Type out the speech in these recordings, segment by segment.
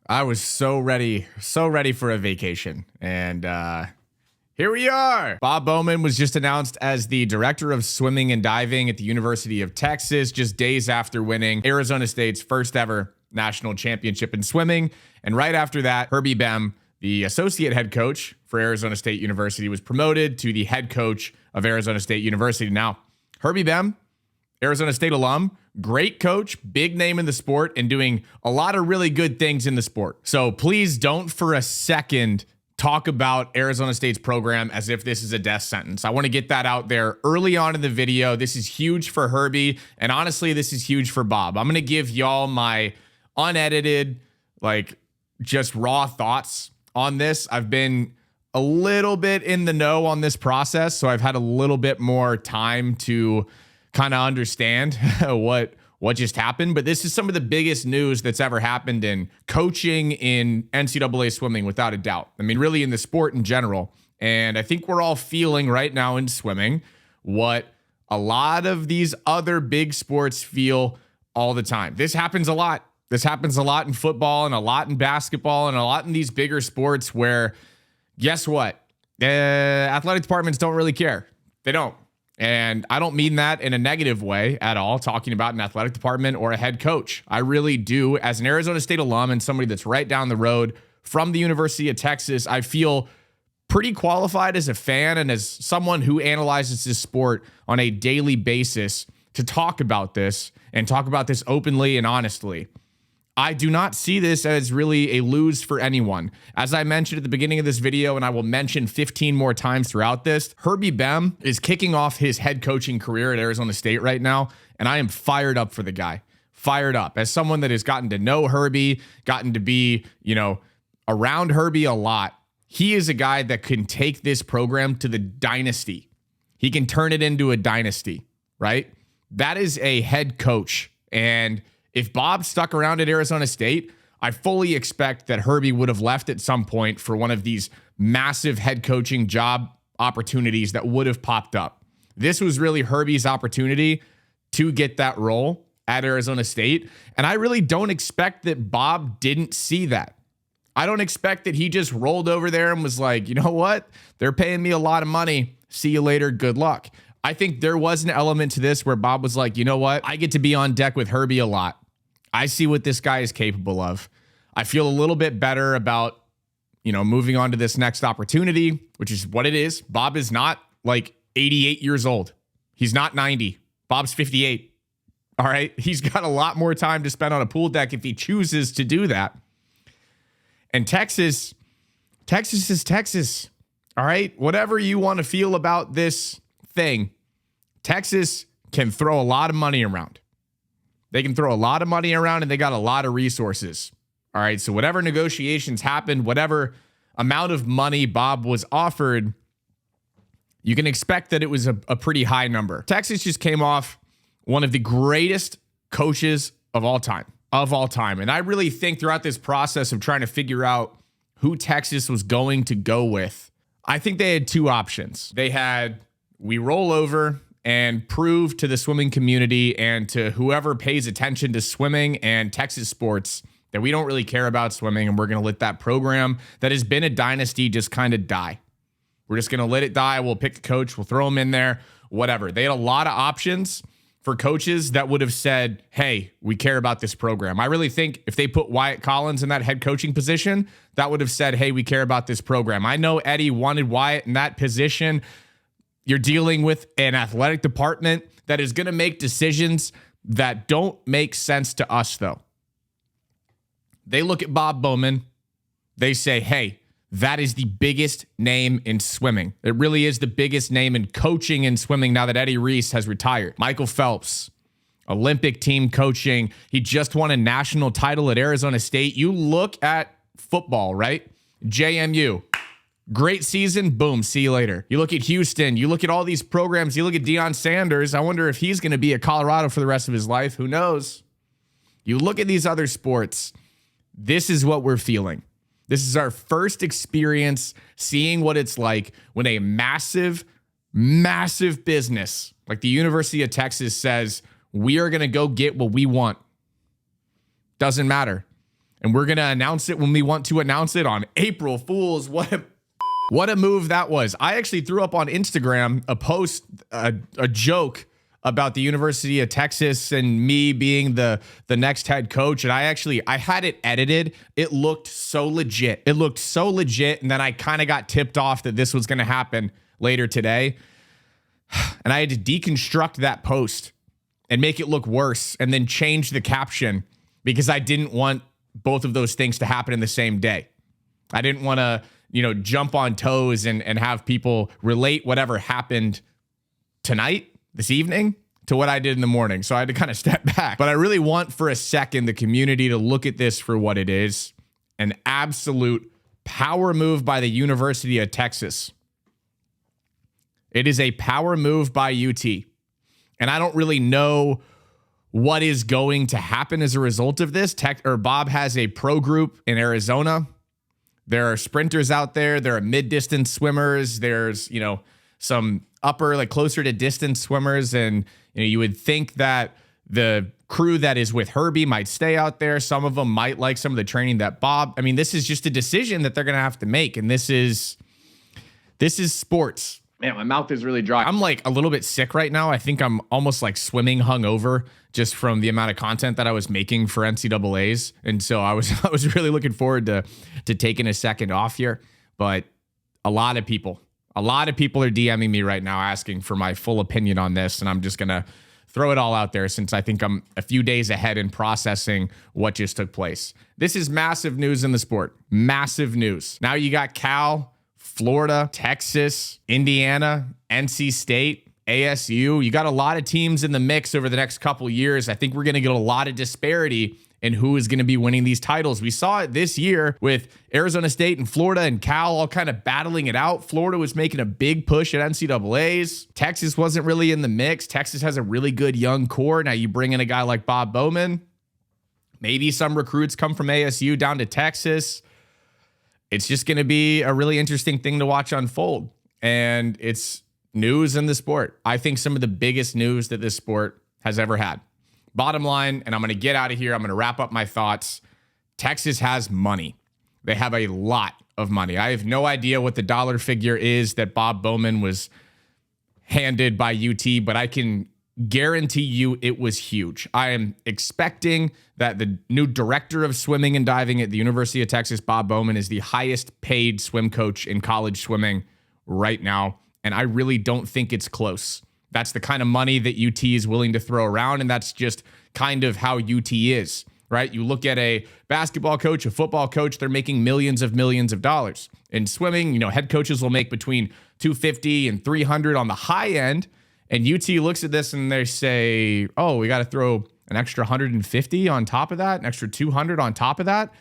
I was so ready for a vacation. And here we are. Bob Bowman was just announced as the director of swimming and diving at the University of Texas, just days after winning Arizona State's first ever national championship in swimming. And right after that, Herbie Behm, the associate head coach for Arizona State University, was promoted to the head coach of Arizona State University. Now, Herbie Behm, Arizona State alum, great coach, big name in the sport, and doing a lot of really good things in the sport. So please don't for a second talk about Arizona State's program as if this is a death sentence. I want to get that out there early on in the video. This is huge for Herbie, and honestly, this is huge for Bob. I'm going to give y'all my unedited, just raw thoughts on this. I've been a little bit in the know on this process, so I've had a little bit more time to kind of understand what just happened. But this is some of the biggest news that's ever happened in coaching in NCAA swimming, without a doubt. I mean, really in the sport in general. And I think we're all feeling right now in swimming what a lot of these other big sports feel all the time. This happens a lot. This happens a lot in football and a lot in basketball and a lot in these bigger sports where, guess what? Athletic departments don't really care. They don't. And I don't mean that in a negative way at all, talking about an athletic department or a head coach. I really do. As an Arizona State alum and somebody that's right down the road from the University of Texas, I feel pretty qualified as a fan and as someone who analyzes this sport on a daily basis to talk about this and talk about this openly and honestly. I do not see this as really a lose for anyone. As I mentioned at the beginning of this video, and I will mention 15 more times throughout this, Herbie Behm is kicking off his head coaching career at Arizona State right now, and I am fired up for the guy. Fired up. As someone that has gotten to know Herbie, gotten to be, around Herbie a lot, he is a guy that can take this program to the dynasty. He can turn it into a dynasty, right? That is a head coach, and if Bob stuck around at Arizona State, I fully expect that Herbie would have left at some point for one of these massive head coaching job opportunities that would have popped up. This was really Herbie's opportunity to get that role at Arizona State. And I really don't expect that Bob didn't see that. I don't expect that he just rolled over there and was like, you know what? They're paying me a lot of money. See you later. Good luck. I think there was an element to this where Bob was like, you know what? I get to be on deck with Herbie a lot. I see what this guy is capable of. I feel a little bit better about, moving on to this next opportunity, which is what it is. Bob is not 88 years old. He's not 90. Bob's 58. All right. He's got a lot more time to spend on a pool deck if he chooses to do that. And Texas is Texas. All right. Whatever you want to feel about this thing, Texas can throw a lot of money around. They can throw a lot of money around and they got a lot of resources. All right. So whatever negotiations happened, whatever amount of money Bob was offered, you can expect that it was a pretty high number. Texas just came off one of the greatest coaches of all time. And I really think throughout this process of trying to figure out who Texas was going to go with, I think they had two options. They had, we roll over and prove to the swimming community and to whoever pays attention to swimming and Texas sports that we don't really care about swimming, and we're going to let that program that has been a dynasty just kind of die. We're just going to let it die. We'll pick the coach. We'll throw him in there, whatever. They had a lot of options for coaches that would have said, hey, we care about this program. I really think if they put Wyatt Collins in that head coaching position, that would have said, hey, we care about this program. I know Eddie wanted Wyatt in that position. You're dealing with an athletic department that is going to make decisions that don't make sense to us, though. They look at Bob Bowman. They say, hey, that is the biggest name in swimming. It really is the biggest name in coaching in swimming now that Eddie Reese has retired. Michael Phelps, Olympic team coaching. He just won a national title at Arizona State. You look at football, right? JMU. Great season. Boom. See you later. You look at Houston. You look at all these programs. You look at Deion Sanders. I wonder if he's going to be at Colorado for the rest of his life. Who knows? You look at these other sports. This is what we're feeling. This is our first experience seeing what it's like when a massive business like the University of Texas says, we are going to go get what we want. Doesn't matter. And we're going to announce it when we want to announce it on April Fools. What a move that was. I actually threw up on Instagram a post, a joke about the University of Texas and me being the next head coach. And I had it edited. It looked so legit. And then I kind of got tipped off that this was going to happen later today. And I had to deconstruct that post and make it look worse and then change the caption because I didn't want both of those things to happen in the same day. I didn't want to, jump on toes and have people relate whatever happened tonight, this evening, to what I did in the morning. So I had to kind of step back. But I really want for a second the community to look at this for what it is. An absolute power move by the University of Texas. It is a power move by UT. And I don't really know what is going to happen as a result of this. Bob has a pro group in Arizona. There are sprinters out there. There are mid-distance swimmers. There's, some upper, closer to distance swimmers. And, you would think that the crew that is with Herbie might stay out there. Some of them might like some of the training that this is just a decision that they're going to have to make. And this is sports. Man, my mouth is really dry. I'm a little bit sick right now. I think I'm almost swimming hungover just from the amount of content that I was making for NCAAs. And so I was really looking forward to taking a second off here. But a lot of people are DMing me right now asking for my full opinion on this. And I'm just going to throw it all out there since I think I'm a few days ahead in processing what just took place. This is massive news in the sport. Massive news. Now you got Cal, Florida, Texas, Indiana, NC State, ASU. You got a lot of teams in the mix over the next couple years. I think we're going to get a lot of disparity in who is going to be winning these titles. We saw it this year with Arizona State and Florida and Cal all kind of battling it out. Florida was making a big push at NCAAs. Texas wasn't really in the mix. Texas has a really good young core. Now you bring in a guy like Bob Bowman. Maybe some recruits come from ASU down to Texas. It's just going to be a really interesting thing to watch unfold. And it's news in the sport. I think some of the biggest news that this sport has ever had. Bottom line, and I'm going to get out of here. I'm going to wrap up my thoughts. Texas has money. They have a lot of money. I have no idea what the dollar figure is that Bob Bowman was handed by UT, but I can guarantee you it was huge. I am expecting that the new director of swimming and diving at the University of Texas, Bob Bowman, is the highest paid swim coach in college swimming right now. And I really don't think it's close. That's the kind of money that UT is willing to throw around. And that's just kind of how UT is, right? You look at a basketball coach, a football coach, they're making millions of dollars. In swimming, head coaches will make between $250 and $300 on the high end. And UT looks at this and they say, oh, we got to throw an extra 150 on top of that, an extra 200 on top of that.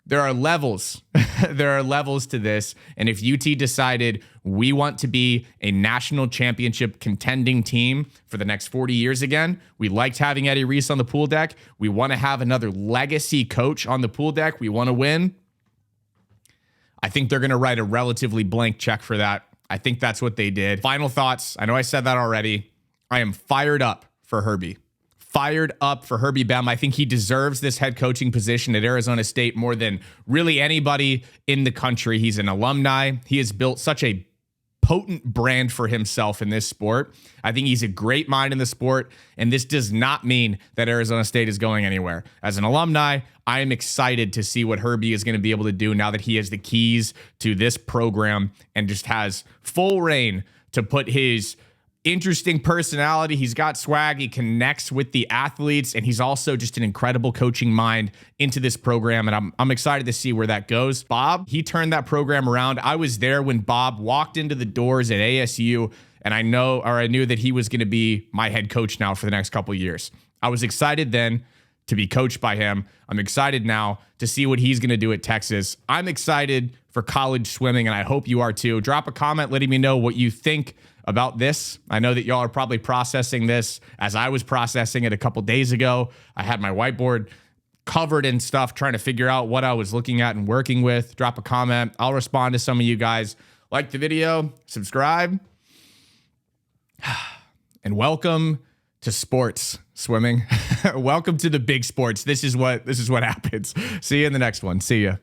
There are levels. There are levels to this. And if UT decided we want to be a national championship contending team for the next 40 years again, we liked having Eddie Reese on the pool deck. We want to have another legacy coach on the pool deck. We want to win. I think they're going to write a relatively blank check for that. I think that's what they did. Final thoughts. I know I said that already. I am fired up for Herbie. Fired up for Herbie Behm. I think he deserves this head coaching position at Arizona State more than really anybody in the country. He's an alumni. He has built such a potent brand for himself in this sport. I think he's a great mind in the sport, and this does not mean that Arizona State is going anywhere. As an alumni, I am excited to see what Herbie is going to be able to do now that he has the keys to this program and just has full reign to put his interesting personality. He's got swag. He connects with the athletes, and he's also just an incredible coaching mind into this program. And I'm excited to see where that goes. Bob, he turned that program around. I was there when Bob walked into the doors at ASU, and I knew that he was going to be my head coach now for the next couple of years. I was excited then to be coached by him. I'm excited now to see what he's going to do at Texas. I'm excited for college swimming, and I hope you are too. Drop a comment letting me know what you think about this. I know that y'all are probably processing this as I was processing it a couple days ago. I had my whiteboard covered in stuff, trying to figure out what I was looking at and working with. Drop a comment. I'll respond to some of you guys. Like the video, subscribe, and welcome to sports, swimming. Welcome to the big sports. This is what happens. See you in the next one. See ya.